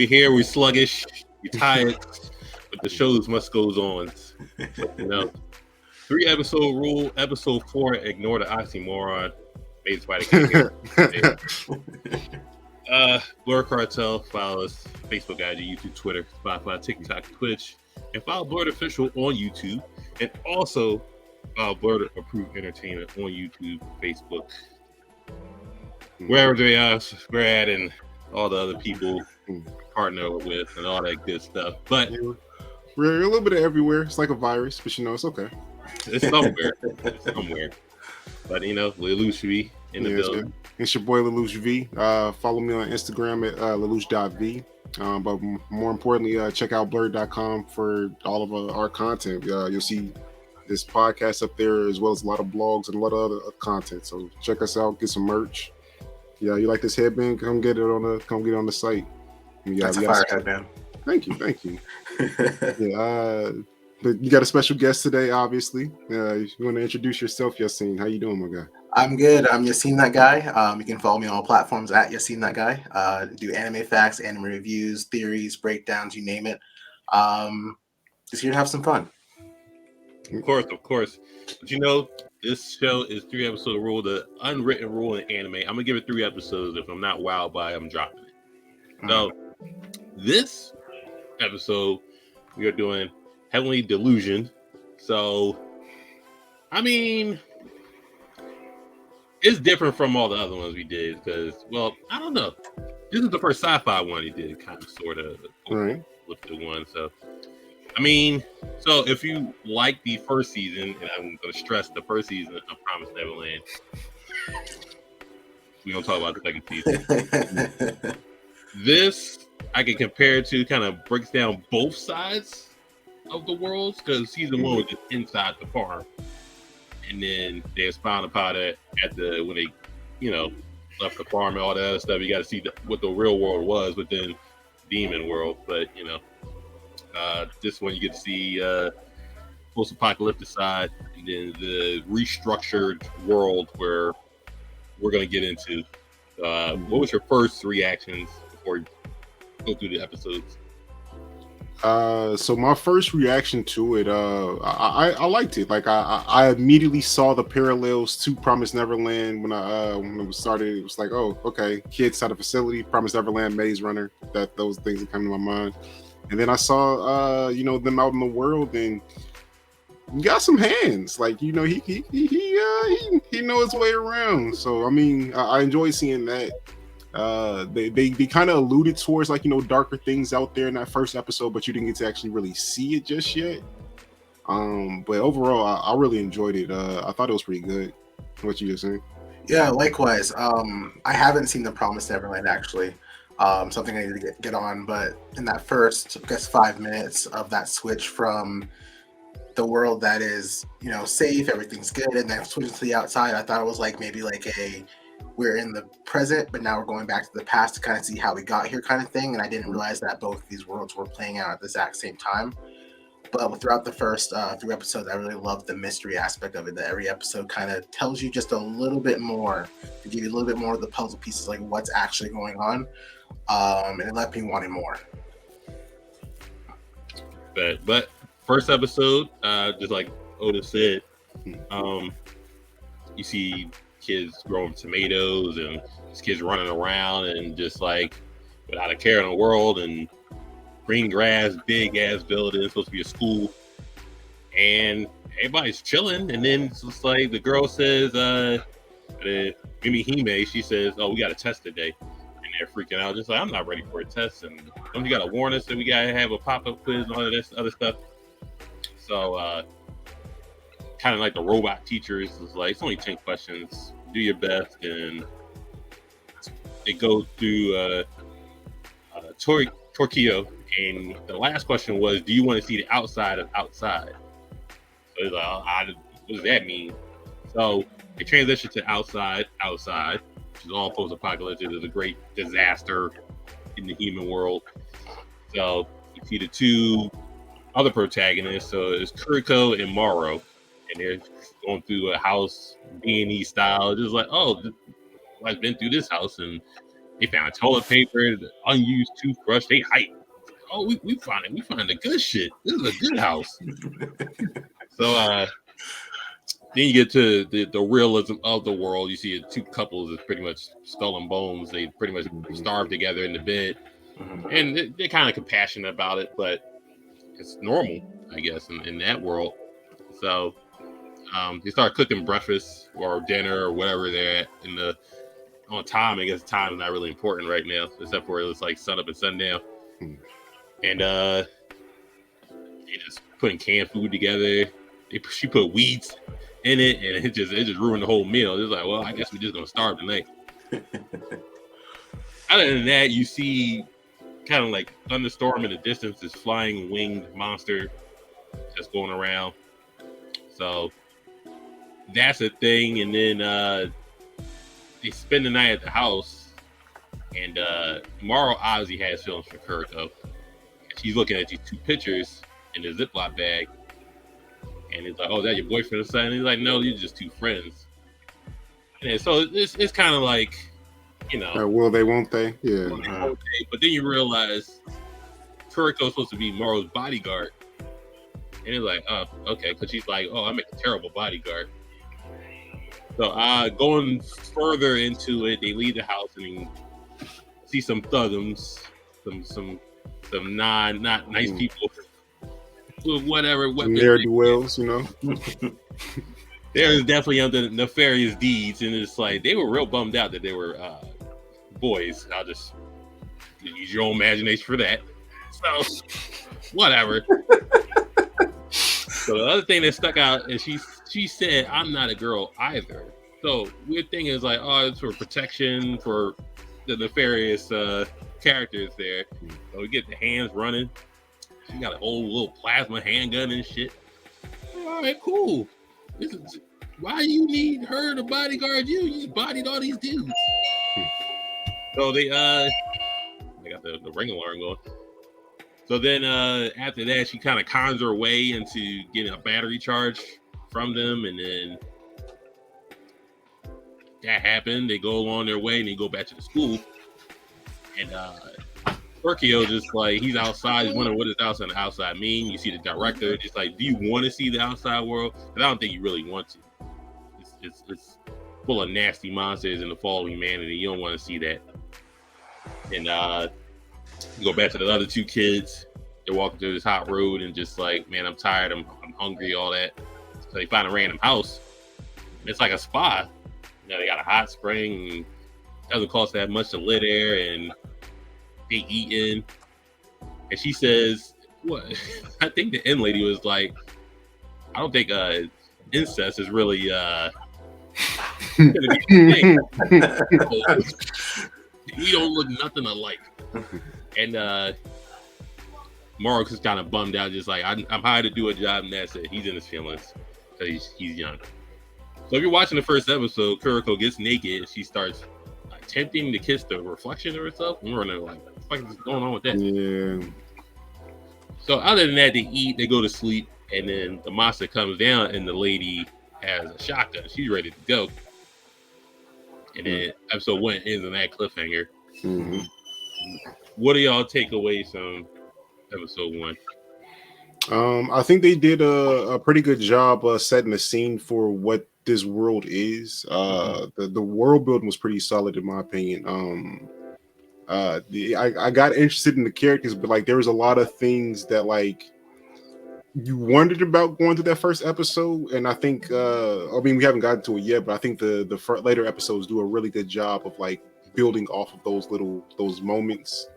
We here, we sluggish, we tired, but the shows must goes on. You know, 3-episode rule. Episode 4, ignore the oxymoron. Made Spider Blerd Cartel. Follow us Facebook, IG, YouTube, Twitter, Spotify, TikTok, Twitch, and follow Blerd Official on YouTube, and also Blerd Approved Entertainment on YouTube, Facebook, wherever they are, Brad and all the other people partner with, and all that good stuff. But we're a little bit of everywhere. It's like a virus, but it's okay. It's somewhere. It's somewhere. But Lelouch V in the building. It's your boy Lelouch V. Follow me on Instagram at lelouch.v. But more importantly, check out blerd.com for all of our content. You'll see this podcast up there, as well as a lot of blogs and a lot of other content. So check us out, get some merch. Yeah, you like this headband? Come get it on the site. That's a fire headband. Thank you. But you got a special guest today, obviously. You want to introduce yourself, Yassine? How you doing, my guy? I'm good. I'm Yassine That Guy. You can follow me on all platforms at Yassine That Guy. Do anime facts, anime reviews, theories, breakdowns, you name it. Just here to have some fun. Of course. But this show is 3-episode rule, the unwritten rule in anime. I'm gonna give it 3 episodes. If I'm not wowed by it, I'm dropping it. So this episode we are doing Heavenly Delusion. So I mean, it's different from all the other ones we did because, well, I don't know. This is the first sci-fi one he did, kind of, sort of, with the one. So, I mean, so if you like the first season, and I'm going to stress the first season of Promised Neverland, we're going to talk about the second season. This, I can compare it to, kind of breaks down both sides of the worlds, because season 1 was just inside the farm. And then they expound upon it when they, left the farm and all that other stuff. You got to see what the real world was within demon world. But this one you get to see post-apocalyptic side, and then the restructured world where we're going to get into. What was your first reactions before you go through the episodes? So my first reaction to it, I liked it. Like I immediately saw the parallels to Promised Neverland when it started. It was like, oh, okay, kids at a facility, Promised Neverland, Maze Runner. Those things that come to my mind. And then I saw, them out in the world, and he got some hands. Like, he know his way around. So I mean, I enjoy seeing that. They kind of alluded towards darker things out there in that first episode, but you didn't get to actually really see it just yet. But overall, I really enjoyed it. I thought it was pretty good. What you just saying? Yeah, likewise. I haven't seen The Promised Neverland actually. Something I need to get on. But in that first, 5 minutes of that switch from the world that is safe, everything's good, and then switching to the outside, I thought it was maybe we're in the present, but now we're going back to the past to kind of see how we got here kind of thing. And I didn't realize that both these worlds were playing out at the exact same time. But throughout the first 3 episodes, I really loved the mystery aspect of it, that every episode kind of tells you just a little bit more, to give you a little bit more of the puzzle pieces, like what's actually going on. And it left me wanting more. But first episode, just like Otis said, you see kids growing tomatoes and these kids running around and just without a care in the world, and green grass, big ass building, supposed to be a school, and everybody's chilling. And then it's just the girl says, Mimi Hime, she says, oh, we got a test today, and they're freaking out, just I'm not ready for a test, and don't you gotta warn us that we gotta have a pop-up quiz and all of this other stuff. So kind of like the robot teachers is it's only 10 questions, do your best. And it goes through Tokyo, and the last question was, do you want to see the outside of outside? So it's what does that mean? So it transitioned to outside, which is all post-apocalyptic. There's a great disaster in the human world. So you see the 2 other protagonists, so it's Kuriko and Mauro, and they're going through a house B&E style, just oh, I've been through this house, and They found toilet paper, the unused toothbrush. They hype. Oh, we find the good shit. This is a good house. So then you get to the realism of the world. You see two couples is pretty much skull and bones. They pretty much starve together in the bed, and they're kind of compassionate about it, but it's normal, I guess, in that world. So they start cooking breakfast or dinner or whatever they're at on time. I guess time is not really important right now, except for it's like sun up and sundown. And they just putting canned food together. She put weeds in it, and it just ruined the whole meal. It's like, well, I guess we're just gonna starve tonight. Other than that, you see kind of like thunderstorm in the distance, this flying winged monster just going around. So that's a thing. And then they spend the night at the house, and Morrow obviously has feelings for Kuriko. She's looking at these two pictures in the Ziploc bag, and it's like, "Oh, is that your boyfriend or something?" And he's like, "No, you're just two friends." And so it's kind of like, will they, won't they? Yeah. But then you realize Kuriko's supposed to be Morrow's bodyguard, and it's like, "Oh, okay," because she's like, "Oh, I make a terrible bodyguard." So going further into it, they leave the house and see some thuggums, some not nice people, whatever. Ne'er-do-wells, They're definitely under nefarious deeds, and it's like they were real bummed out that they were boys. I'll just use your own imagination for that. So whatever. So the other thing that stuck out is she said, "I'm not a girl either." So weird thing is like, oh, it's for protection for the nefarious characters there. So we get the hands running. She got an old little plasma handgun and shit. All right, cool. Why you need her to bodyguard you? You just bodied all these dudes. So they got the ring alarm going. So then after that, she kind of cons her way into getting a battery charge from them, and then that happened. They go along their way and they go back to the school. And Kuriko just like, he's outside. He's wondering what does the outside mean. You see the director just like, do you want to see the outside world? Because I don't think you really want to. It's full of nasty monsters and the fall of humanity. You don't want to see that. And you go back to the other two kids. They're walking through this hot road and just like, man, I'm tired. I'm hungry, all that. So they find a random house. It's like a spa. They got a hot spring. And it doesn't cost that much to live there, and they eating. And she says, "What?" I think the end lady was like, "I don't think incest is really gonna be a thing. We don't look nothing alike." And Mark is kind of bummed out, just like, I'm hired to do a job, and that's it. He's in his feelings because he's young. So if you're watching the first episode, Kuriko gets naked and she starts attempting to kiss the reflection of herself. And we're like, what the fuck is going on with that? Yeah. So other than that, they eat, they go to sleep, and then the monster comes down and the lady has a shotgun. She's ready to go. And then episode 1 ends on that cliffhanger. Mm-hmm. What do y'all take away from episode 1? I think they did a pretty good job setting the scene for what this world is. The world building was pretty solid in my opinion. I got interested in the characters, but like there was a lot of things that like you wondered about going through that first episode, and I think I mean we haven't gotten to it yet, but I think the later episodes do a really good job of like building off of those moments.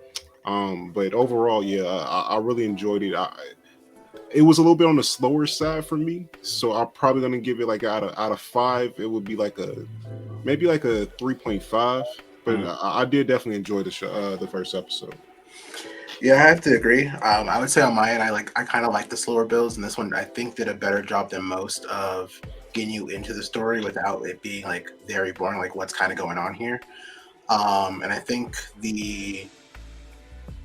But overall, yeah, I really enjoyed it. It was a little bit on the slower side for me, so I'm probably gonna give it like out of 5. It would be like maybe like a 3.5. But I did definitely enjoy the show, the first episode. Yeah, I have to agree. I would say on my end, I kind of like the slower builds, and this one I think did a better job than most of getting you into the story without it being like very boring, like what's kind of going on here. And I think the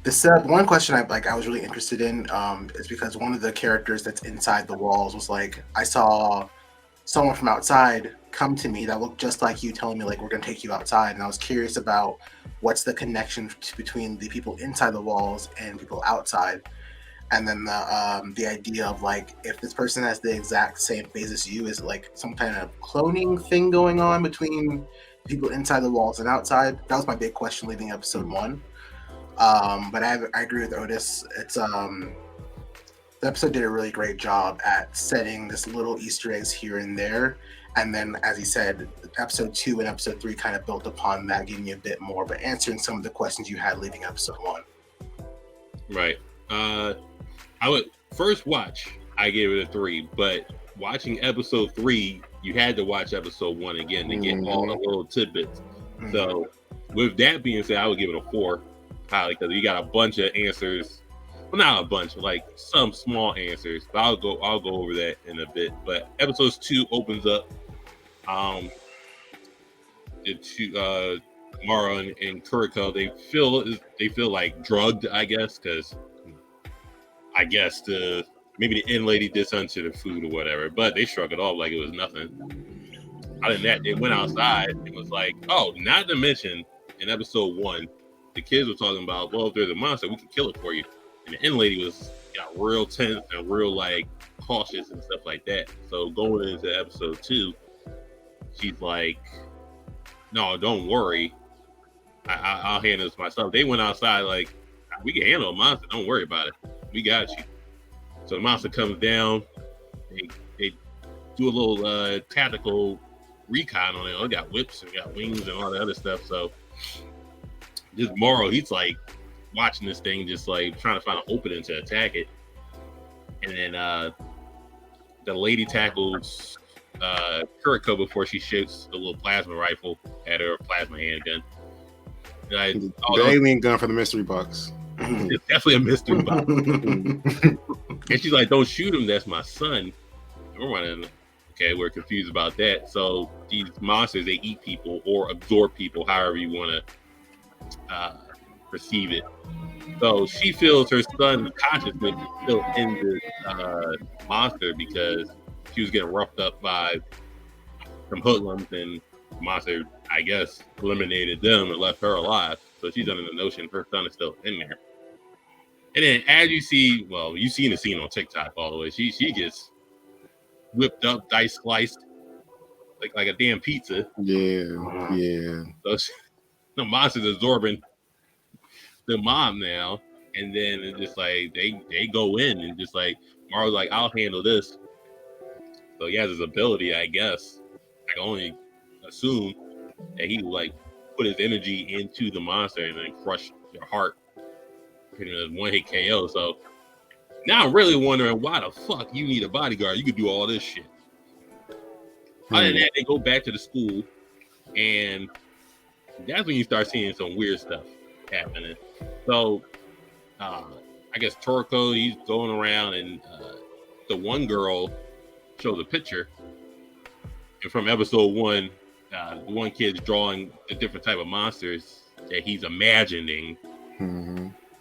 setup. One question I was really interested in is because one of the characters that's inside the walls was like, I saw someone from outside come to me that looked just like you, telling me like we're gonna take you outside, and I was curious about what's the connection between the people inside the walls and people outside. And then the idea of like, if this person has the exact same face as you, is it like some kind of cloning thing going on between people inside the walls and outside? That was my big question leaving episode 1. But I agree with Otis. It's the episode did a really great job at setting this little Easter eggs here and there. And then, as he said, episode 2 and episode 3 kind of built upon that, giving you a bit more, but answering some of the questions you had leaving episode 1. Right. I would first watch, I gave it a 3, but watching episode 3, you had to watch episode 1 again to get all the little tidbits. So, with that being said, I would give it a 4, highly, because you got a bunch of answers. Well, not a bunch, like some small answers. But I'll go over that in a bit. But episode 2 opens up. Mara and Kuriko, they feel like drugged, I guess, because I guess maybe the Inn lady did something to the food or whatever, but they shrugged it off like it was nothing. Other than that, they went outside. It was like, oh, not to mention in episode 1, the kids were talking about, well, if there's a monster, we can kill it for you. And the Inn lady got real tense and real like cautious and stuff like that. So going into episode 2, she's like, no, don't worry. I'll handle this myself. They went outside like, we can handle a monster. Don't worry about it. We got you. So the monster comes down. They do a little tactical recon on it. Oh, they got whips and got wings and all that other stuff. So this Morrow, he's like watching this thing, just like trying to find an opening to attack it. And then the lady tackles Kuriko before she shoots a little plasma rifle at her, plasma handgun. The alien gun for the mystery box. It's definitely a mystery box. And she's like, don't shoot him, that's my son. We're running. Okay, we're confused about that. So these monsters, they eat people or absorb people, however you want to perceive it. So she feels her son's consciousness is still in this monster because she was getting roughed up by some hoodlums, and the monster, I guess, eliminated them and left her alive. So she's under the notion her son is still in there. And then as you see, well, you've seen the scene on TikTok all the way. She gets whipped up, dice sliced, like a damn pizza. Yeah. So the monster's absorbing the mom now. And then it's just like they go in and just like Mario's like, I'll handle this. So he has his ability, I guess. I can only assume that he like put his energy into the monster and then crush your heart. Pretty much one hit KO. So now I'm really wondering why the fuck you need a bodyguard. You could do all this shit. Other than that, they go back to the school, and that's when you start seeing some weird stuff happening. So I guess Toriko, he's going around, and the one girl shows a picture, and from episode 1, the one kid's drawing a different type of monsters that he's imagining.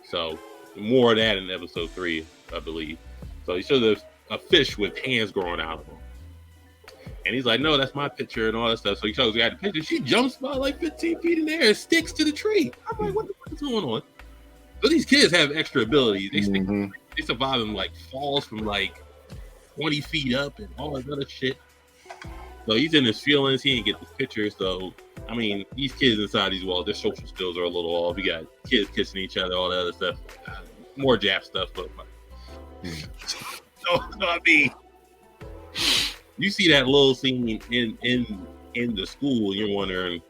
So more of that in episode 3, I believe. So he shows a fish with hands growing out of him. And he's like, no, that's my picture and all that stuff. So he shows the guy the picture. She jumps about like 15 feet in the air and sticks to the tree. I'm like, what the fuck is going on? So these kids have extra abilities. They stick, they survive in like falls from like 20 feet up and all that other shit. So he's in his feelings. He didn't get this picture. So, I mean, these kids inside these walls, their social skills are a little off. You got kids kissing each other, all that other stuff. More Jap stuff. But so I mean, you see that little scene in the school, and you're wondering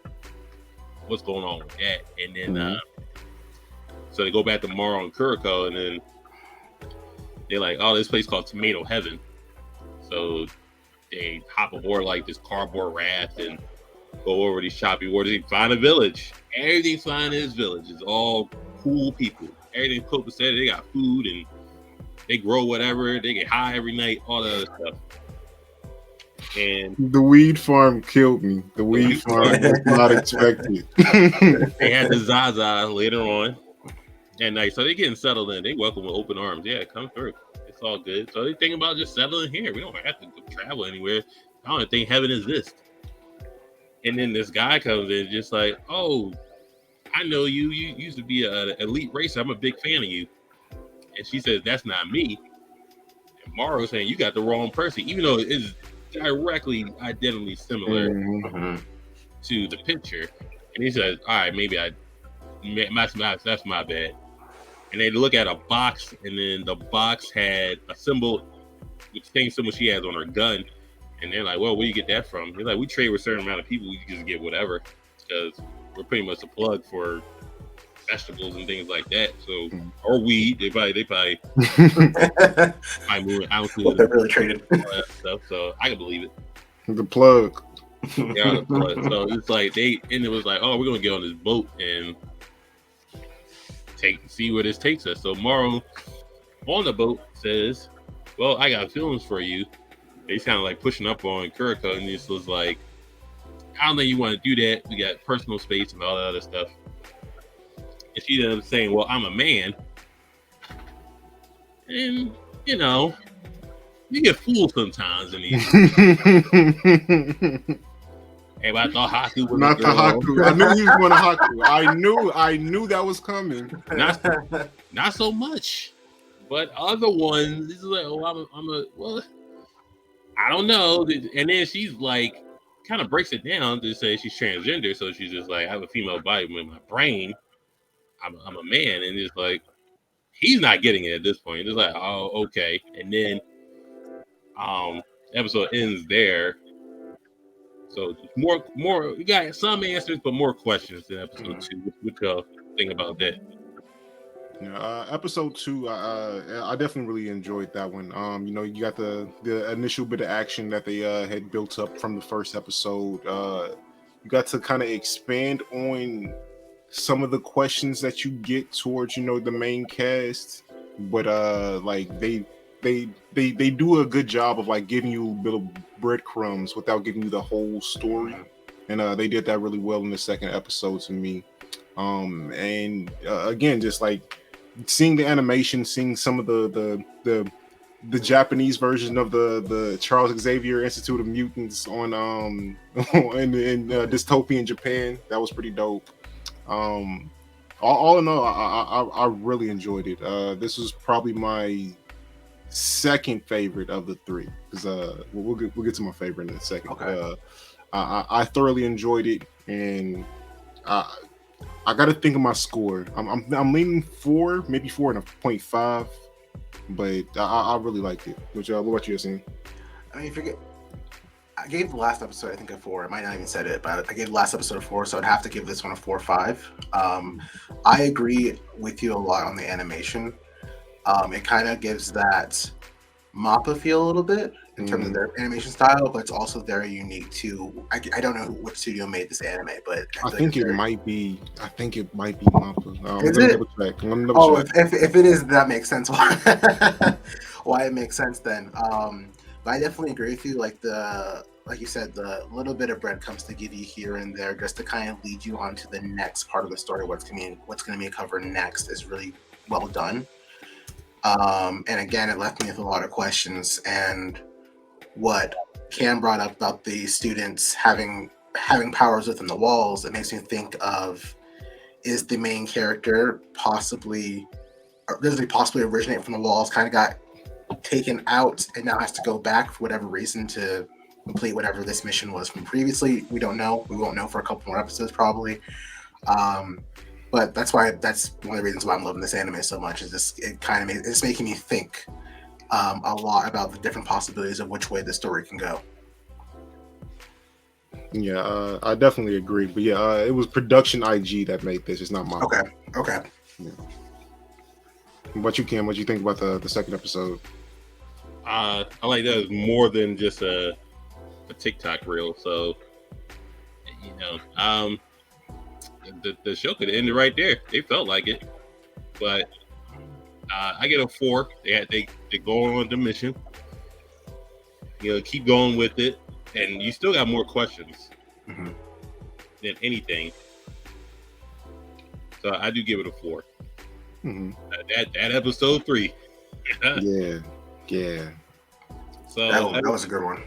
what's going on with that. And then, so they go back to Maro and Kuriko, and then they're like, oh, this place called Tomato Heaven. So they hop aboard like this cardboard raft and go over these choppy waters. They find a village. Everything's fine in this village. It's all cool people. Everything Copa said, they got food and they grow whatever. They get high every night, all that other stuff. And the weed farm killed me. The weed farm was not expected. They had the Zaza later on at night. So they're getting settled in. They welcome with open arms. Yeah, come through. It's all good. So they think about just settling here. We don't have to travel anywhere. I don't think heaven exists. And then this guy comes in just like, oh, I know you. You used to be an elite racer. I'm a big fan of you. And she says, that's not me. And Morrow's saying, you got the wrong person, even though it is directly identically similar to the picture. And he says, all right, maybe that's my bad. And they look at a box, and then the box had a symbol, the same symbol she has on her gun. And they're like, well, where do you get that from? He's like, we trade with a certain amount of people. We just get whatever, because we're pretty much a plug for vegetables and things like that. So, or weed. They probably move ounces. Well, they're really traded. All that stuff. So I can believe it. The plug. Yeah, the plug. So it's like and it was like, oh, we're gonna get on this boat and see where this takes us. So Morrow on the boat says, well, I got feelings for you. He's kind of like pushing up on Kuriko, and he was like, I don't think you want to do that. We got personal space and all that other stuff. And she ends up saying, well, I'm a man. And, you know, you get fooled sometimes in these. Hey, but I thought Haku was not the Haku. I knew he was going to Haku. I knew that was coming. Not so much. But other ones, this is like, oh, well, I don't know. And then she's like, kind of breaks it down to say she's transgender. So she's just like, I have a female body, but in my brain, I'm a man. And it's like, he's not getting it at this point. It's like, oh, okay. And then episode ends there. So more we got some answers, but more questions in episode 2. What y'all think about that? Yeah, episode 2, I definitely really enjoyed that one. You know, you got the initial bit of action that they had built up from the first episode. You got to kind of expand on some of the questions that you get towards, you know, the main cast, but like they do a good job of like giving you little breadcrumbs without giving you the whole story, and they did that really well in the second episode to me. And again, just like seeing the animation, seeing some of the Japanese version of the Charles Xavier Institute of Mutants on in dystopian Japan, that was pretty dope. All in all, I really enjoyed it. This was probably my second favorite of the 3, because we'll get to my favorite in a second. Okay. I thoroughly enjoyed it, and I got to think of my score. I'm leaning 4, maybe 4.5, but I really liked it. What about you, Yassine? I mean, I gave the last episode, I think, a 4. I might not even said it, but I gave the last episode a 4, so I'd have to give this one a 4.5. I agree with you a lot on the animation. It kind of gives that Mappa feel a little bit in terms of their animation style, but it's also very unique to. I don't know which studio made this anime, but I think it might be Mappa. Is it? Double check. If it is, that makes sense. Why it makes sense then. But I definitely agree with you. Like you said, the little bit of breadcrumbs to give you here and there, just to kind of lead you on to the next part of the story. What's going to be covered next is really well done. And again, it left me with a lot of questions. And what Cam brought up about the students having powers within the walls, it makes me think of, is the main character possibly originate from the walls, kind of got taken out and now has to go back for whatever reason to complete whatever this mission was from previously. We don't know. We won't know for a couple more episodes probably. But that's one of the reasons why I'm loving this anime so much. Is it's making me think a lot about the different possibilities of which way the story can go. Yeah, I definitely agree. But yeah, it was production IG that made this. It's not mine. Okay. Yeah. What about you, Cam? What do you think about the second episode? I like that it's more than just a TikTok reel. So, you know, the show could have ended right there. They felt like it, but I get a 4. They go on the mission. You know, keep going with it, and you still got more questions than anything. So I do give it a 4. That episode 3. Yeah. So that was a good one.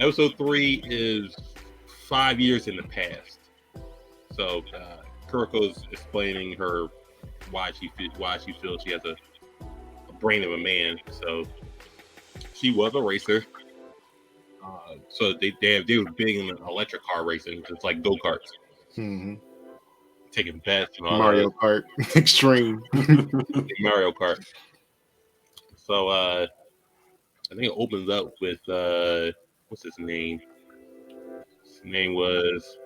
Episode 3 is 5 years in the past. So Kuriko's explaining her why she feels she has a brain of a man. So she was a racer. So they were big in electric car racing. It's like go-karts. Mm-hmm. Taking bets and all Mario Kart Extreme. Mario Kart. So I think it opens up with what's his name? His name was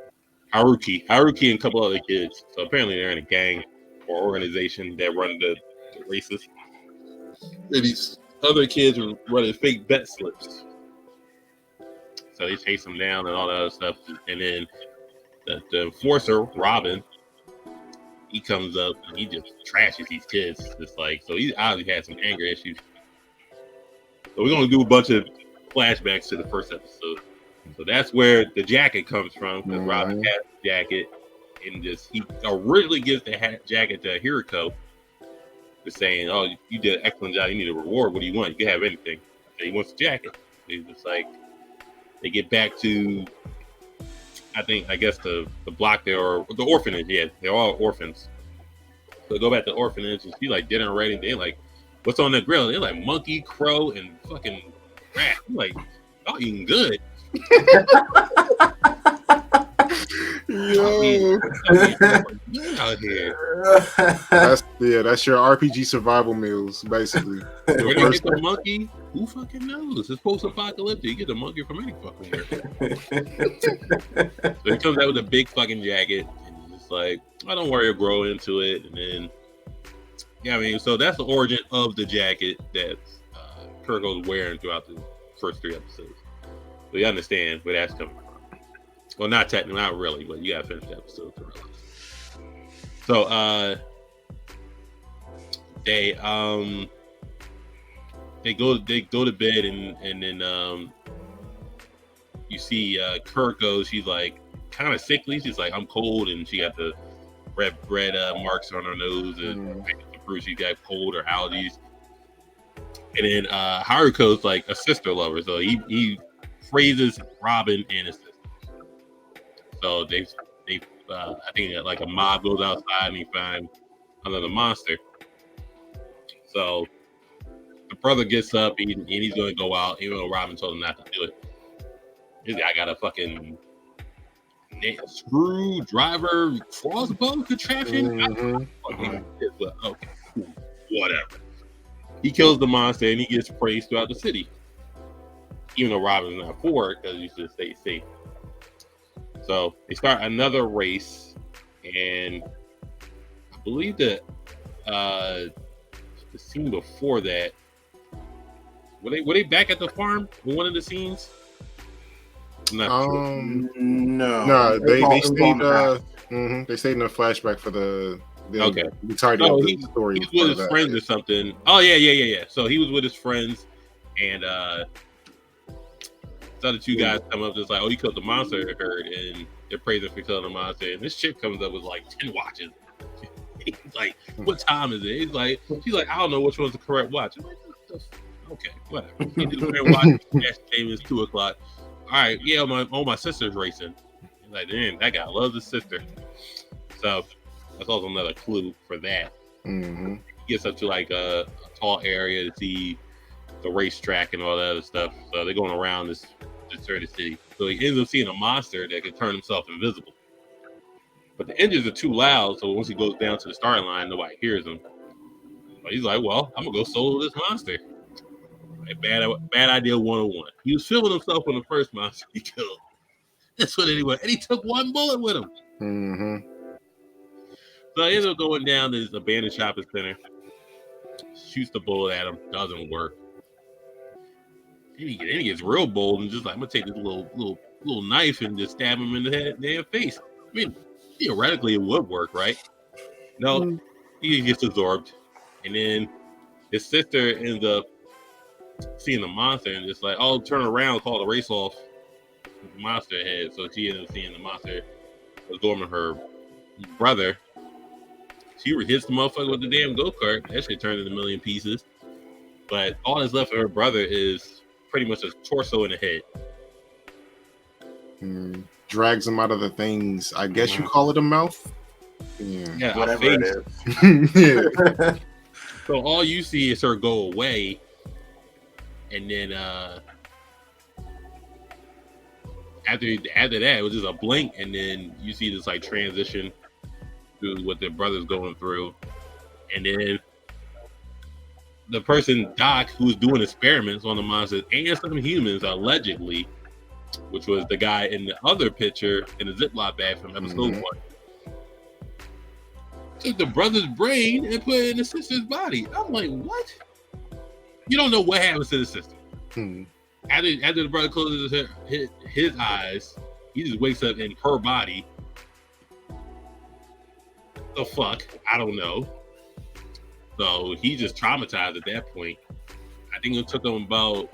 Haruki and a couple other kids. So apparently they're in a gang or organization that run the races. And these other kids are running fake bet slips. So they chase them down and all that other stuff. And then the enforcer, Robin, he comes up and he just trashes these kids. It's like, so he obviously had some anger issues. So we're going to do a bunch of flashbacks to the first episode. So that's where the jacket comes from, because Robin has the jacket, and just he originally gives the jacket to Hiriko, just saying, "Oh, you did an excellent job. You need a reward. What do you want? You can have anything." And he wants the jacket. He's just like, they get back to, I guess the block there, or the orphanage. Yeah, they're all orphans. So they go back to the orphanage, and she like dinner ready. They like, what's on the grill? They're like monkey, crow, and fucking rat. I'm like, y'all eating good. Yo, out here. That's your RPG survival meals, basically. Where do you get the monkey? Who fucking knows? It's post-apocalyptic. You get the monkey from any fucking where. So he comes out with a big fucking jacket, and he's just like, "I don't worry, I'll grow into it." And then, yeah, I mean, so that's the origin of the jacket that Kuriko's wearing throughout the first 3 episodes. So you understand where that's coming from. Well, not technically, not really, but you gotta finish the episode to realize. So they go to bed, and then you see Kuriko. She's like kind of sickly. She's like, I'm cold, and she got the red marks on her nose, and she got cold or allergies. And then Haruko's like a sister lover, so he phrases Robin and his sister. So they I think like a mob goes outside and he finds another monster. So the brother gets up and he's going to go out, even though Robin told him not to do it. This guy got a fucking screwdriver crossbow contraption. Okay, cool, whatever. He kills the monster and he gets praised throughout the city. Even though Robin's not for it, because you should stay safe. So they start another race, and I believe that the scene before that, were they back at the farm in one of the scenes? I'm not sure. No, they stayed. They stayed in a flashback for the entirety of the story. He was with his friends or something. Oh yeah. So he was with his friends, and the other 2 guys come up just like, "Oh, you killed the monster," herd, and they're praising for killing the monster. And this chick comes up with like 10 watches. He's like, "What time is it?" She's like, "I don't know which one's the correct watch." I'm like, okay, whatever. He did the correct watch. Came is 2 o'clock. All right, yeah, my sister's racing. He's like, damn, that guy loves his sister. So that's also another clue for that. Mm-hmm. He gets up to like a tall area to see the racetrack and all that other stuff. So they're going around this deserted city. So he ends up seeing a monster that can turn himself invisible. But the engines are too loud, so once he goes down to the starting line, nobody hears him. But he's like, well, I'm gonna go solo this monster. Like, bad idea 101. He was filming himself on the first monster he killed. That's what anyway. And he took 1 bullet with him. Mm-hmm. So I ended up going down to this abandoned shopping center. Shoots the bullet at him. Doesn't work. Then he gets real bold and just like, I'm gonna take this little knife and just stab him in the damn face. I mean, theoretically it would work, right? No, he gets absorbed, and then his sister ends up seeing the monster and just like, oh, turn around, call the race off. The monster head, so she ends up seeing the monster absorbing her brother. She hits the motherfucker with the damn go-kart. That shit turned into a million pieces. But all that's left of her brother is pretty much a torso and a head. drags him out of the things. I guess you call it a mouth. Yeah, Whatever a it face. is. Yeah. So all you see is her go away, and then after that, it was just a blink, and then you see this like transition to what their brother's going through, and then the person Doc, who's doing experiments on the monsters and some humans, allegedly, which was the guy in the other picture in the Ziploc bag from episode 1, took the brother's brain and put it in the sister's body. I'm like, what? You don't know what happens to the sister. After the brother closes his eyes, he just wakes up in her body. The fuck? I don't know. So he just traumatized at that point. I think it took him about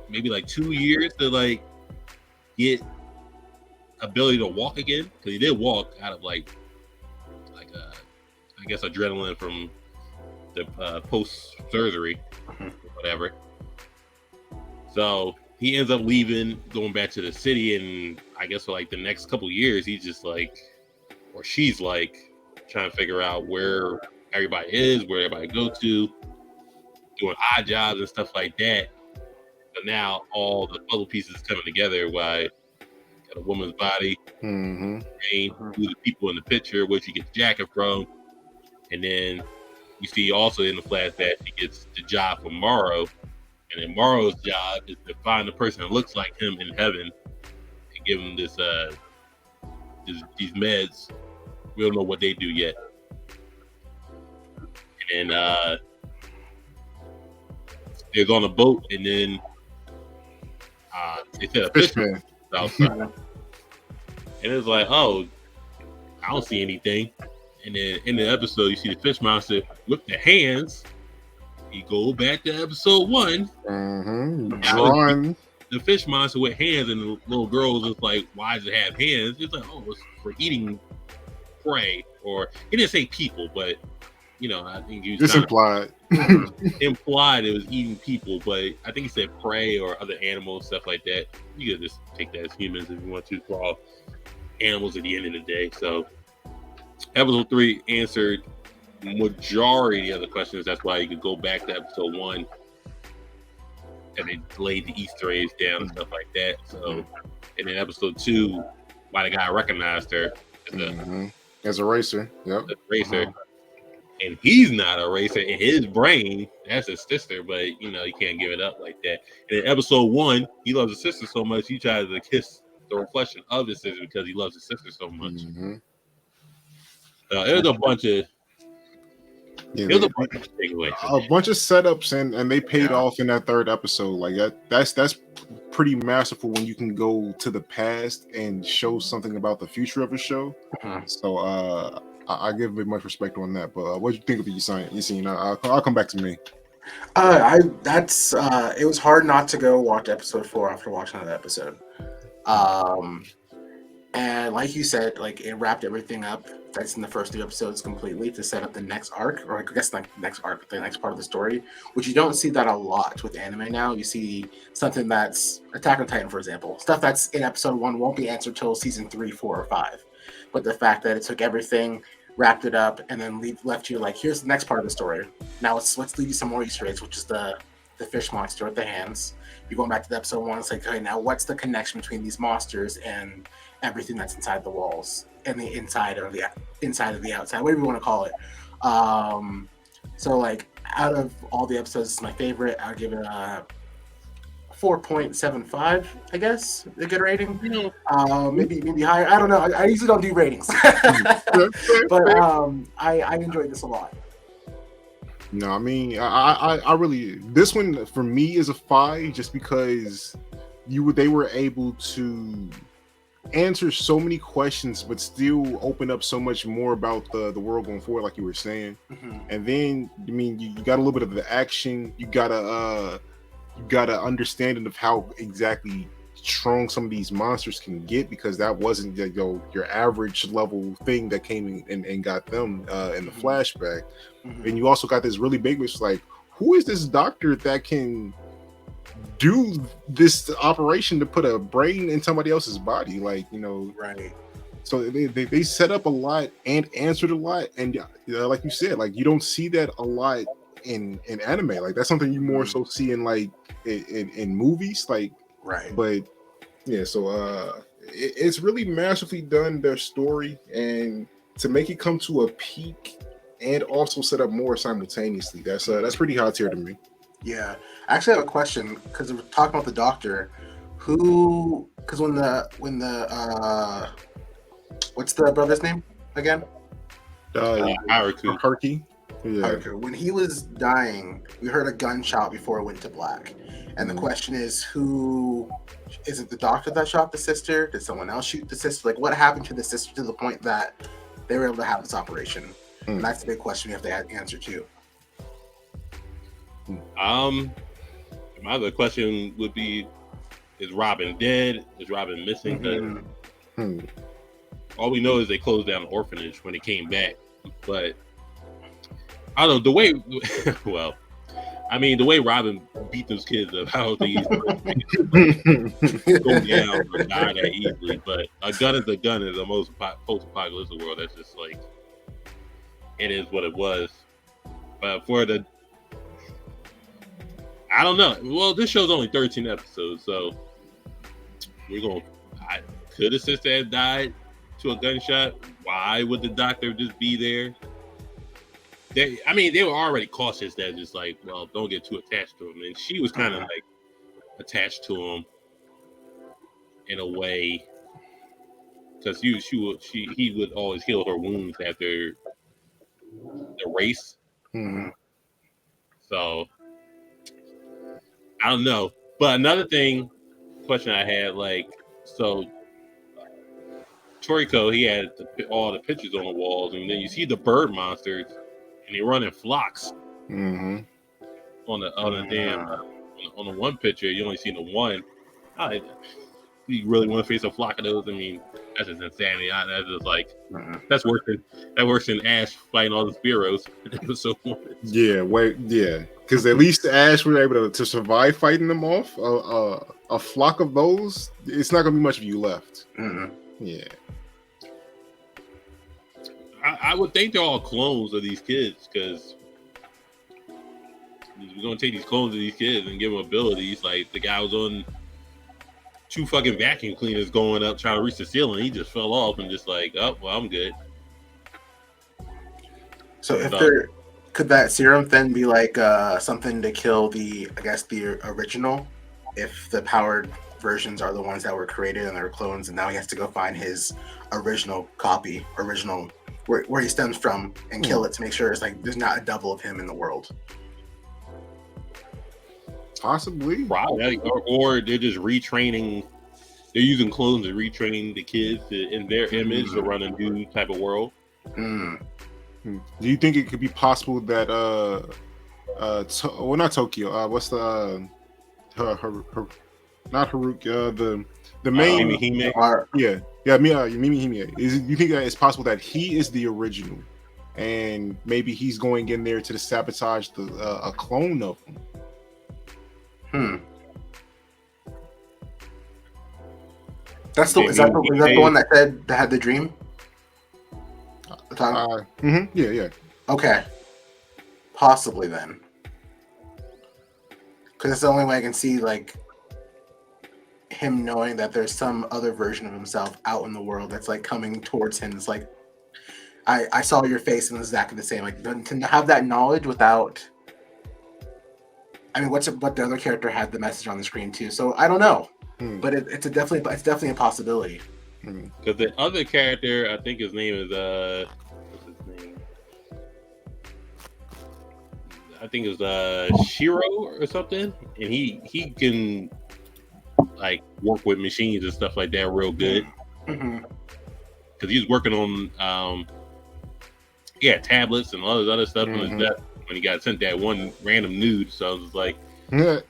maybe like 2 years to like get ability to walk again, because he did walk out of like I guess adrenaline from the post surgery, whatever. So he ends up leaving, going back to the city, and I guess for like the next couple years, he's just like, or she's like, trying to figure out where everybody is, where everybody go to, doing odd jobs and stuff like that. But now all the puzzle pieces coming together. Why got a woman's body, who the people in the picture, where she gets the jacket from, and then you see also in the flashback she gets the job from Morrow, and then Morrow's job is to find the person that looks like him in heaven and give him this these meds. We don't know what they do yet. And then they're on a boat, and then they said a fishman outside. And it was like, oh, I don't see anything. And then in the episode, you see the fish monster with the hands. You go back to episode 1. Drawn. The fish monster with hands, and the little girl was just like, why does it have hands? It's like, oh, it's for eating prey. Or he didn't say people, but you know, I think you it's implied. Implied it was eating people, but I think he said prey or other animals, stuff like that. You could just take that as humans if you want to. For all animals at the end of the day. So episode 3 answered majority of the questions. That's why you could go back to episode 1 and they laid the Easter eggs down and stuff like that. So, and then episode 2, why the guy recognized her as a racer. Yep. A racer. And he's not a racer in his brain. That's his sister, but you know, you can't give it up like that. And in episode 1, he loves his sister so much he tries to kiss the reflection of his sister because he loves his sister so much. It was a bunch of a bunch of setups, and they paid off in that 3rd episode. Like that's pretty masterful when you can go to the past and show something about the future of a show. So I give it much respect on that. But what do you think of the you seen? I'll come back to me. It was hard not to go watch episode 4 after watching that episode. And like you said, like it wrapped everything up. That's in the first 2 episodes completely to set up the next arc, or I guess not the next arc, but the next part of the story, which you don't see that a lot with anime now. You see something that's Attack on Titan, for example. Stuff that's in episode 1 won't be answered till season 3, 4, or 5. But the fact that it took everything, wrapped it up, and then left you like, here's the next part of the story. Now let's leave you some more Easter eggs, which is the fish monster with the hands. You're going back to the episode 1. It's like, okay, now what's the connection between these monsters and everything that's inside the walls and the inside of the outside, whatever you want to call it. So like out of all the episodes, it's my favorite. I'll give it a 4.75, I guess, a good rating. Maybe higher. I don't know. I usually don't do ratings, but I enjoyed this a lot. No, I mean, I really, this one for me is a 5, just because they were able to answer so many questions, but still open up so much more about the world going forward, like you were saying. And then, I mean, you got a little bit of the action. You got a understanding of how exactly strong some of these monsters can get, because that wasn't your average level thing that came in and got them in the flashback. And you also got this really big, which is like, who is this doctor that can do this operation to put a brain in somebody else's body, like, you know. Right. So they set up a lot and answered a lot, and like you said, like you don't see that a lot in anime. Like that's something you more so see in like in movies, like. Right. But yeah, so it's really masterfully done, their story, and to make it come to a peak and also set up more simultaneously. That's pretty high tier to me. Yeah, I actually have a question because we're talking about the doctor. Because when the what's the brother's name again? Haruki. Haruki. Yeah. Haruki. When he was dying, we heard a gunshot before it went to black. And the question is, who is it? The doctor that shot the sister? Did someone else shoot the sister? Like, what happened to the sister to the point that they were able to have this operation? And that's the big question we have to answer to. My other question would be: is Robin dead? Is Robin missing? All we know is they closed down the orphanage when they came back. But I don't know the way. Well, I mean, the way Robin beat those kids up, how they used to go down or die that easily. But a gun is a gun in the most post-apocalyptic world. That's just like, it is what it was. But for the, I don't know. Well, this show's only 13 episodes, so could a sister have died to a gunshot? Why would the doctor just be there? They were already cautious that just like, well, don't get too attached to him. And she was kind of like attached to him in a way, because he would always heal her wounds after the race. So I don't know. But another question I had, like, so Toriko, he had all the pictures on the walls, and then you see the bird monsters. And they run in flocks. On the damn on the one picture, you only see the one. You really want to face a flock of those? I mean, that's just insanity. That's just like that's worse than Ash fighting all the Spearows in episode 1. Yeah, because at least Ash was able to survive fighting them off. A flock of those, it's not gonna be much of you left. Yeah. I would think they're all clones of these kids, because we're gonna take these clones of these kids and give them abilities. Like the guy was on 2 fucking vacuum cleaners going up trying to reach the ceiling. He just fell off and just like, oh well, I'm good. So could that serum then be like something to kill the original, if the powered versions are the ones that were created and they're clones, and now he has to go find his original copy, where he stems from, and kill it to make sure it's like there's not a double of him in the world. Possibly. Probably. Or they're just retraining. They're using clones to retrain the kids in their image to run a new type of world. Do you think it could be possible that not Tokyo, what's the not Haruki, the main Mimi Mimi Hime. You think that it's possible that he is the original, and maybe he's going in there to sabotage a clone of him? Is that the one that had the dream? Yeah. Okay, possibly then, because it's the only way I can see like him knowing that there's some other version of himself out in the world that's like coming towards him. It's like I saw your face and it's exactly the same. Like to have that knowledge without. I mean, what the other character had the message on the screen too. So I don't know, but it's definitely a possibility. Because the other character, I think his name is what's his name? I think it's Shiro or something, and he can like work with machines and stuff like that real good. Because he was working on tablets and all this other stuff on his desk when he got sent that one random nude. So I was like, all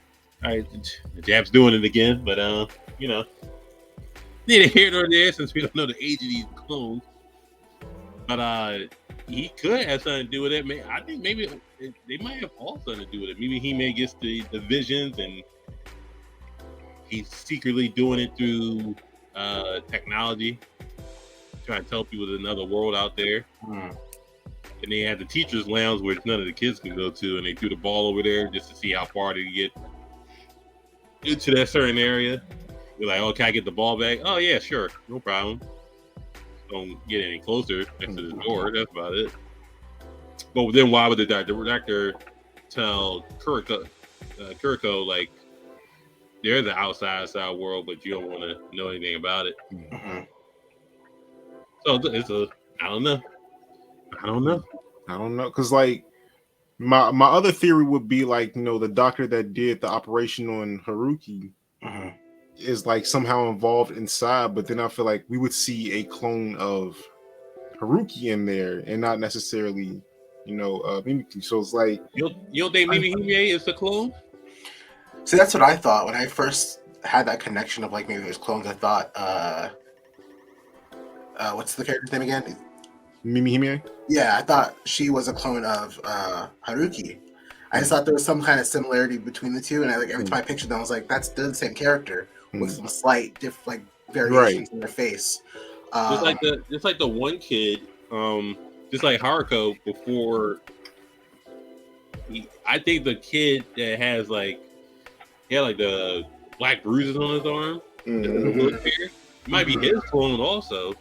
right, the Jap's doing it again, but neither here nor there, since we don't know the age of these clones. But he could have something to do with it. I think maybe they might have all something to do with it. Maybe he may get the visions and he's secretly doing it through technology, trying to tell people there's another world out there. And they had the teachers' lounge, which none of the kids can go to, and they threw the ball over there just to see how far they get into that certain area. You're like, oh, can I get the ball back? Oh yeah, sure, no problem. Don't get any closer next to the door. That's about it. But then why would the director tell Kuriko like there's an outside world, but you don't want to know anything about it? So it's I don't know, because like my other theory would be like, the doctor that did the operation on Haruki is like somehow involved inside, but then I feel like we would see a clone of Haruki in there and not necessarily Mimikyu. So it's like, you don't think Mimi is the clone? See, that's what I thought when I first had that connection of like maybe there's clones. I thought what's the character's name again? Mimi. Yeah, I thought she was a clone of Haruki. I just thought there was some kind of similarity between the two, and I every time I pictured them, I was like, "That's the same character with some slight variations in their face." Just like the one kid, just like Haruko before. I think the kid that has like the black bruises on his arm, it might be his clone also.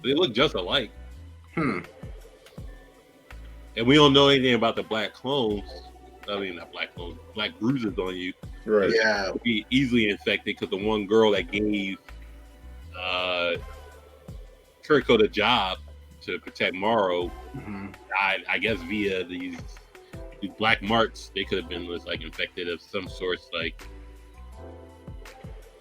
They look just alike. And we don't know anything about the black clones. I mean, not black clones, black bruises on you. Right. Yeah. Would be easily infected because the one girl that gave Kuriko the job to protect Morrow died, I guess, via these black marks. They could have been like infected of some sort. Like,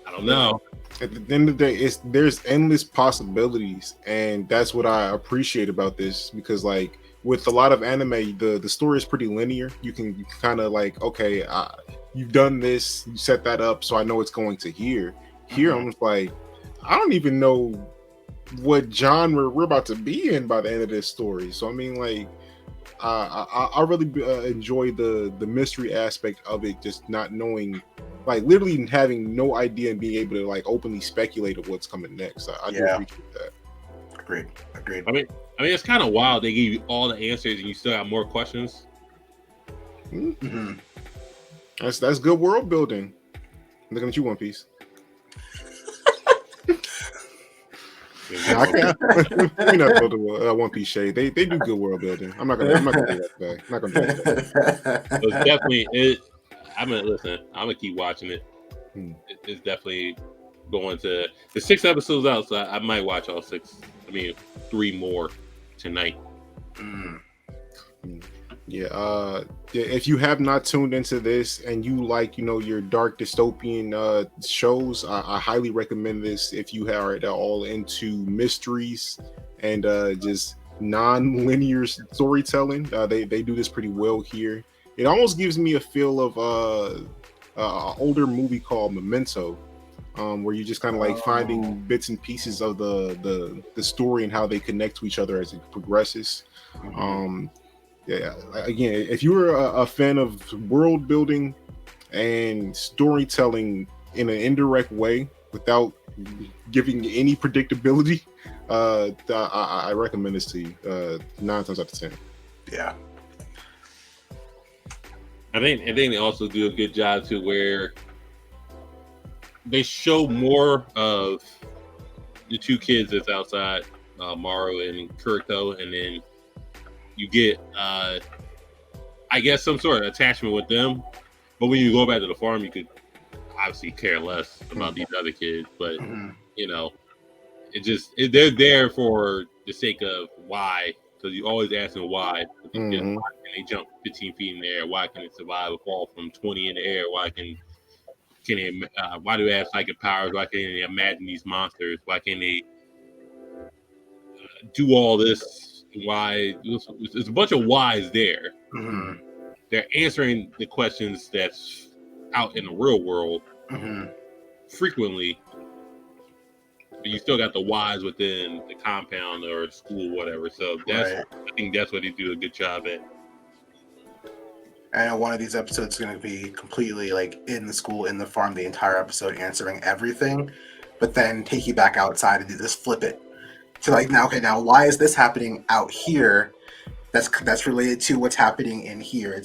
I don't know. At the end of the day, there's endless possibilities, and that's what I appreciate about this, because like with a lot of anime, the story is pretty linear. You can kind of like, okay, you've done this, you set that up, so I know it's going to here. I'm just like, I don't even know what genre we're about to be in by the end of this story. So I mean, like, I really enjoy the mystery aspect of it, just not knowing, like literally having no idea and being able to like openly speculate of what's coming next. I do appreciate that. Agreed. I mean, it's kind of wild. They give you all the answers and you still have more questions. That's good world building. I'm looking at you, One Piece. We're not building One Piece shade. They do good world building. I'm not gonna do that today. I'm not gonna do that. It's definitely. I'm gonna keep watching it. It's definitely going to. There's 6 episodes out, so I might watch all 6. I mean, 3 more tonight. Yeah. If you have not tuned into this and you like, your dark dystopian shows, I highly recommend this. If you are at all into mysteries and just non-linear storytelling, they do this pretty well here. It almost gives me a feel of an older movie called Memento, where you're just kind of like finding bits and pieces of the story and how they connect to each other as it progresses. Yeah, again, if you're a fan of world building and storytelling in an indirect way without giving any predictability, I recommend this to you 9 times out of 10. Yeah. I think they also do a good job too, where they show more of the 2 kids that's outside, Maru and Kuriko, and then you get, I guess, some sort of attachment with them. But when you go back to the farm, you could obviously care less about these other kids. But they're there for the sake of why. Because you always asking why. Why can they jump 15 feet in the air? Why can they survive a fall from 20 in the air? Why can they? Why do they have psychic powers? Why can't they imagine these monsters? Why can't they do all this? Why? There's a bunch of whys there. They're answering the questions that's out in the real world frequently. But you still got the whys within the compound or school, whatever. So I think that's what they do a good job at. And one of these episodes is going to be completely like in the school, in the farm, the entire episode answering everything, but then take you back outside and just flip it to like, now, okay, now why is this happening out here? That's related to what's happening in here.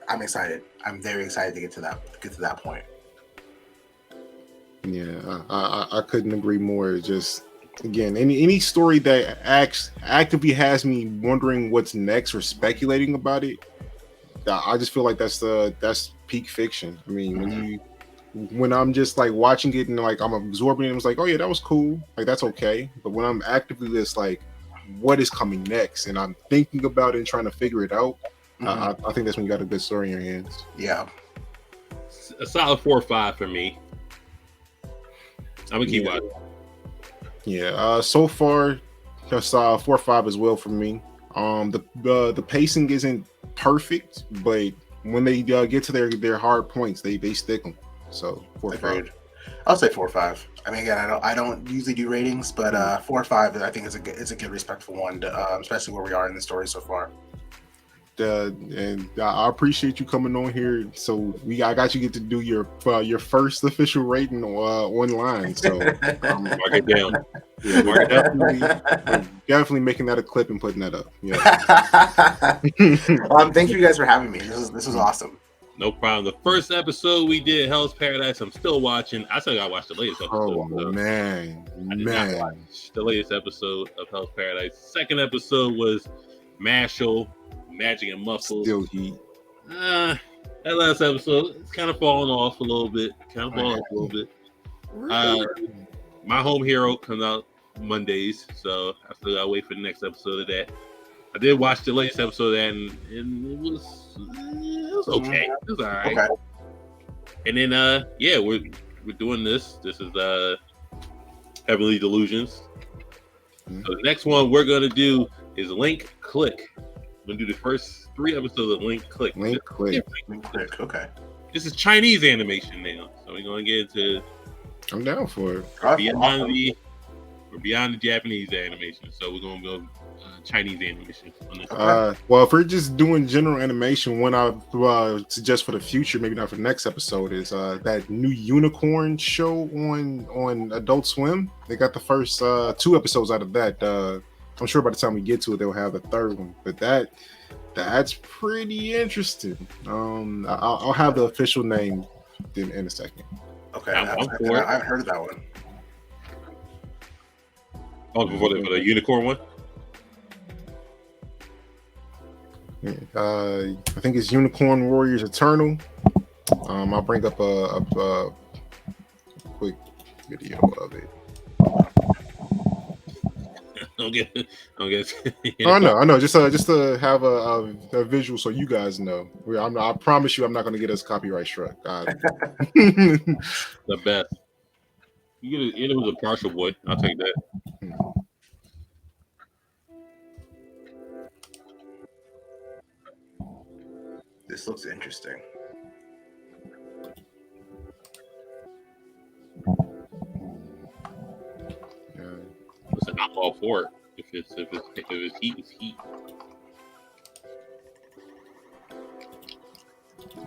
I'm excited. I'm very excited to get to that point. Yeah, I couldn't agree more. Just again, any story that actively has me wondering what's next or speculating about it, I just feel like that's peak fiction. I mean, when I'm just like watching it and like I'm absorbing it, it's like, oh yeah, that was cool, like that's okay. But when I'm actively just like, what is coming next, and I'm thinking about it and trying to figure it out, I think that's when you got a good story in your hands. Yeah, a solid 4 or 5 for me. I'm gonna keep watching. Yeah, so far, just 4 or 5 as well for me. The pacing isn't perfect, but when they get to their hard points, they stick them. So 4 or 5. I'll say 4 or 5. I mean, again, I don't usually do ratings, but 4 or 5 I think is a good respectful one, especially where we are in the story so far. And I appreciate you coming on here. So I got you get to do your first official rating online. So mark it down. Yeah, we're definitely making that a clip and putting that up. Yeah. Thank you guys for having me. This is awesome. No problem. The first episode we did, Hell's Paradise, I'm still watching. I still got to watch the latest episode. Oh, man. I did not watch the latest episode of Hell's Paradise. Second episode was Mashal, Magic and Muscles. Still heat. That last episode, it's kind of falling off a little bit. My Home Hero comes out Mondays, so I still got to wait for the next episode of that. I did watch the latest episode of that, and it was okay. It was all right. Okay. And then, we're doing this. This is Heavenly Delusions. So the next one we're going to do is Link Click. We're going to do the first 3 episodes of Link Click. Link Click. Okay. This is Chinese animation now, so we're going to get into... I'm down for it. We're beyond the Japanese animation, so we're going to go Chinese animation. Well, if we're just doing general animation, one I suggest for the future, maybe not for the next episode, is that new Unicorn show on Adult Swim. They got the first 2 episodes out of that. I'm sure by the time we get to it, they'll have the 3rd one. But that's pretty interesting. I'll have the official name in a second. Okay, I haven't heard of that one. Oh, for the unicorn one? I think it's Unicorn Warriors Eternal. I'll bring up a quick video of it. I know. Just to have a visual so you guys know. I promise you, I'm not going to get us copyright struck. The best. It was a partial wood. I'll take that. This looks interesting. Listen, I'm all for it. If it's heat, it's heat.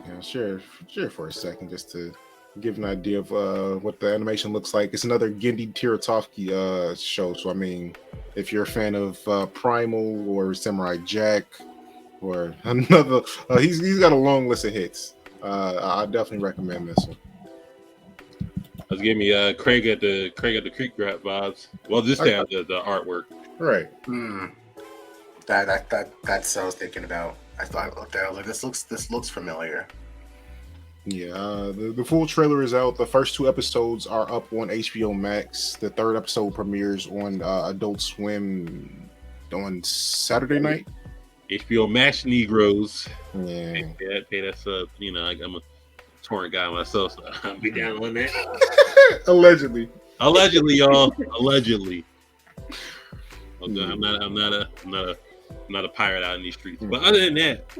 Yeah, share for a second just to give an idea of what the animation looks like. It's another Gendy Tiratovsky show. So I mean, if you're a fan of Primal or Samurai Jack or another, he's got a long list of hits. I definitely recommend this one. Let's give me Craig at the Creek Rap vibes. Well, just have the artwork. Right. That's what I was thinking about. I thought I looked at it, I was like, this looks familiar. Yeah, the full trailer is out. The first 2 episodes are up on HBO Max. The 3rd episode premieres on Adult Swim on Saturday night. HBO Max Negroes. Yeah. Pay that sub. You know, I'm a torrent guy myself, so I'll be down on that. Allegedly, y'all. Allegedly. Okay, I'm not a pirate out in these streets. But other than that,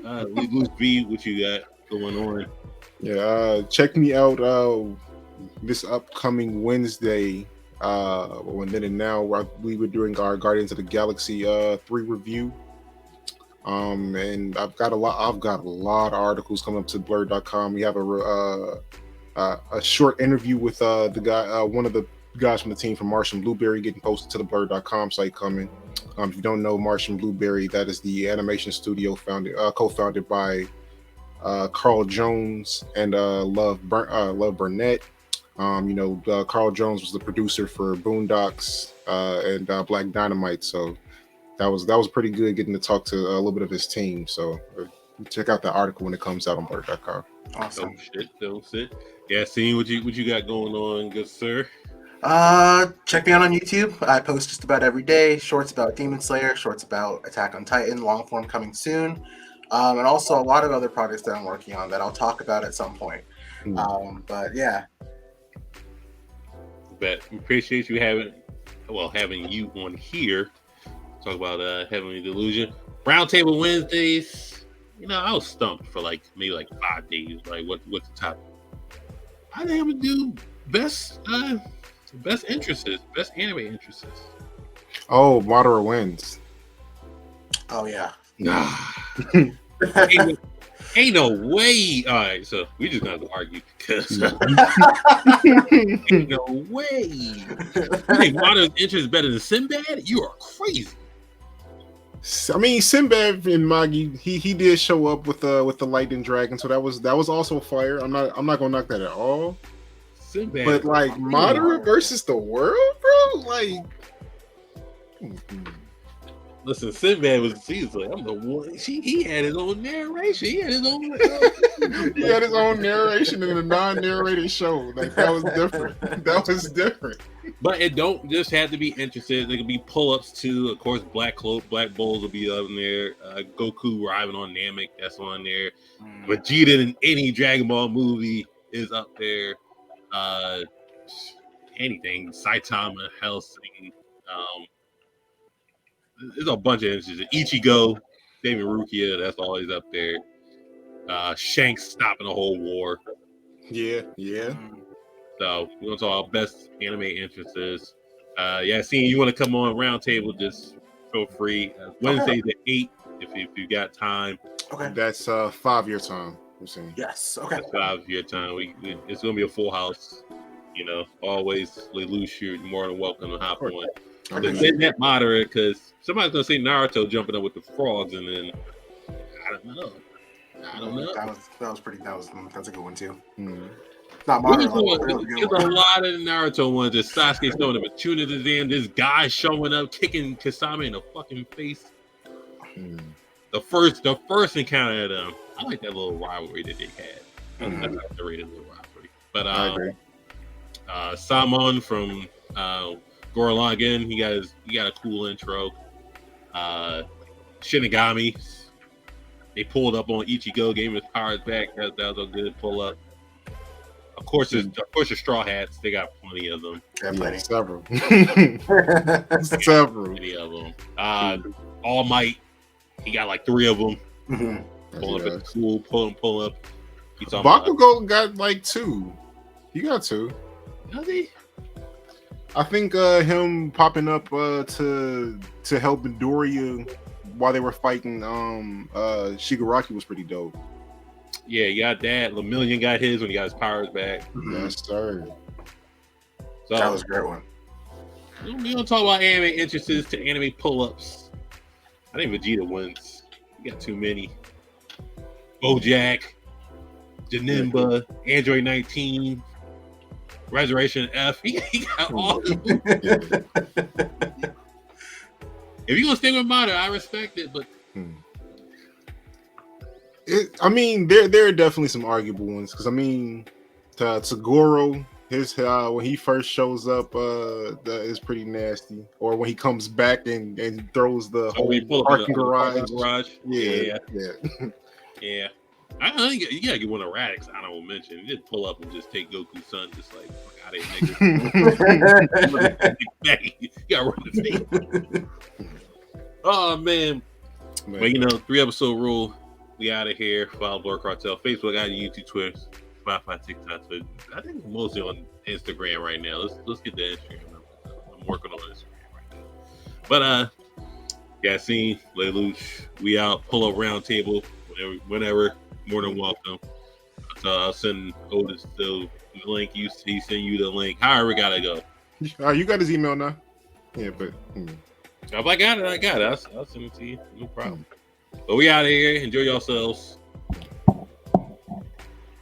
Luke V, what you got going on? Yeah, check me out this upcoming Wednesday. And then and now we were doing our Guardians of the Galaxy 3 review. And I've got a lot of articles coming up to Blerd.com. We have a short interview with the guy, one of the guys from the team from Martian Blueberry, getting posted to the Blerd.com site coming. If you don't know Martian Blueberry, that is the animation studio co-founded by Carl Jones and Love Burnett. Carl Jones was the producer for Boondocks and Black Dynamite, so that was pretty good getting to talk to a little bit of his team. So check out that article when it comes out on Blerd.com. Awesome. Don't sit. Yeah, seeing what you got going on, good sir. Check me out on YouTube. I post just about every day. Shorts about Demon Slayer, shorts about Attack on Titan, long form coming soon, and also a lot of other projects that I'm working on that I'll talk about at some point. But yeah. But appreciate you having you on here. Talk about Heavenly Delusion. Roundtable Wednesdays. I was stumped for maybe 5 days. What's the topic? I think I'm gonna do best interests, best anime interests. Oh, Madara wins. Oh yeah. Nah. Ain't no way. All right, so we just gonna argue because ain't no way. You think Madara's interest is better than Sinbad? You are crazy. I mean, Sinbad and Magi, he did show up with the lightning dragon, so that was also fire. I'm not gonna knock that at all. Sinbad, but Madara versus the world, bro, Listen, Sinbad was I'm the one. He had his own narration. He had his own. He had his own narration in a non-narrated show. That was different. That was different. But it don't just have to be interested. There could be pull-ups too. Of course, Black Bulls will be up in there. Goku arriving on Namek, that's on there. Vegeta in any Dragon Ball movie is up there. Anything, Saitama, Hellsing. There's a bunch of interested. Ichigo, David Rukia, that's always up there. Shanks stopping the whole war. Yeah. So we're gonna talk about best anime interests. Seeing you want to come on Roundtable, just feel free. Wednesdays at 8 if you got time. Okay. That's 5 year time. We're saying. Yes. Okay. That's 5 year time. It's gonna be a full house. Always Lelouch, you're more than welcome to hop on. Send that moderate because somebody's gonna say Naruto jumping up with the frogs, and then I don't know. That's a good one too. Not Naruto. There's a lot of the Naruto ones. That Sasuke showing up, but tuning to them. This guy showing up, kicking Kasame in the fucking face. The first encounter of them, I like that little rivalry that they had. That's an underrated little rivalry. But I agree. Samon from Gurren Lagann, he got a cool intro. Shinigami, they pulled up on Ichigo, gave him his powers back. That was a good pull up. Of course, the Straw Hats. They got plenty of them. Yeah, several. Plenty of them. All Might. He got 3 of them. Pull up at the school. Pull up. Bakugo got 2. He got 2. Does he? I think him popping up to help Midoriya while they were fighting Shigaraki was pretty dope. Yeah, you got that. Lemillion got his when he got his powers back. Yes, sir. So, that was a great one. We don't talk about anime interests to anime pull-ups. I think Vegeta wins. You got too many. BoJack, Janemba, Android 19, Resurrection F. He got all of them. If you're gonna stick with Madara, I respect it, but there are definitely some arguable ones because Tagoro, his when he first shows up, is pretty nasty. Or when he comes back and throws the whole parking garage. Yeah. I think you gotta get one of Radix honorable mention. He did pull up and just take Goku's son, just fuck out of here, nigga. You gotta run the thing. Oh man. But 3 episode rule. We out of here. Follow Blerd Cartel, Facebook, YouTube, Twitter, Spotify, TikTok. So I think we're mostly on Instagram right now. Let's get to Instagram. I'm working on Instagram right now. But Yassine, Lelouch, we out. Pull up round table whenever. More than welcome. So I'll send Otis the link. He send you the link. However, gotta go. You got his email now. Yeah, but If I got it. I'll send it to you. No problem. But we out of here. Enjoy yourselves.